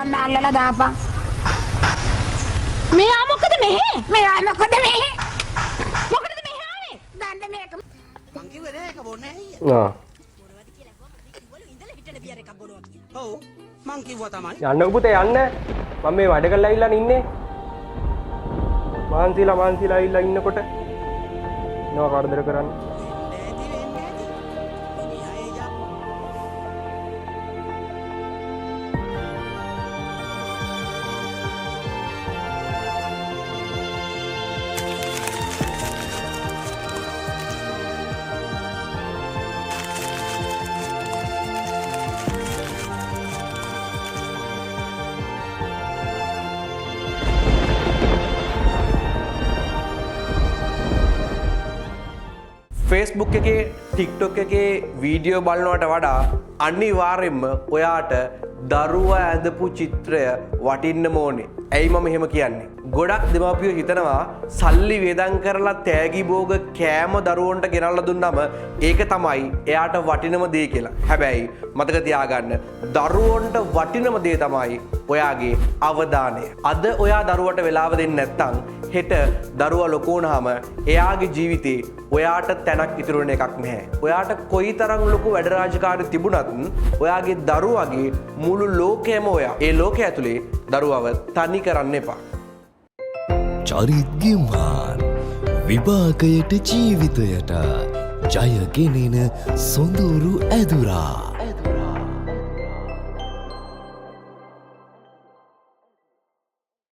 ඔන්න අල්ලලා දාපන්. මෙයා මොකද මෙහෙ? මෙයා මොකද මෙහෙ? මොකටද මෙහෙ ආවේ? ගන්න මේක. මං කිව්වේ නෑ ඒක බොන්නේ ඇයි? ආ බොනවද කියලා කොහොමද කිව්වලු ඉඳලා හිටලා බියර් එකක් බොනවා කියලා. ඔව් මං කිව්වා තමයි. යන්න පුතේ යන්න. මම මේ වැඩ කරලා ඉල්ලන්නේ ඉන්නේ. මාන්සිලා ඉන්නකොට නෝ කරදර කරන්නේ. Facebook එකේ TikTok එකේ වීඩියෝ බලනවට වඩා අනිවාර්යෙන්ම ඔයාට දරුවා ඇඳපු චිත්‍රය වටින්නම ඕනේ. ඇයි මම එහෙම කියන්නේ? ගොඩක් දෙමාපියෝ හිතනවා සල්ලි වේදම් කරලා තෑගි භෝග කෑම දරුවන්ට ගෙනල්ලා දුන්නම ඒක තමයි එයාට වටිනම දේ කියලා. හැබැයි මතක තියාගන්න දරුවන්ට වටිනම දේ තමයි ඔයාගේ අවධානය. අද ඔයා දරුවට වෙලාව දෙන්නේ නැත්නම් හෙට දරුවා ලොකු වුණාම එයාගේ ජීවිතේ ඔයාට තැනක් ඉතුරු වෙන එකක් නැහැ. ඔයාට කොයිතරම් ලොකු වැඩ රාජකාරී තිබුණත් ඔයාගේ දරුවාගේ මුළු ලෝකයම ඔයා. ඒ ලෝකය ඇතුලේ දරුවව තනි කරන්න එපා. චරිත්ගිම්හාන් විභාගයට ජීවිතයට ජයගෙනෙන සොඳුරු ඇදුරා.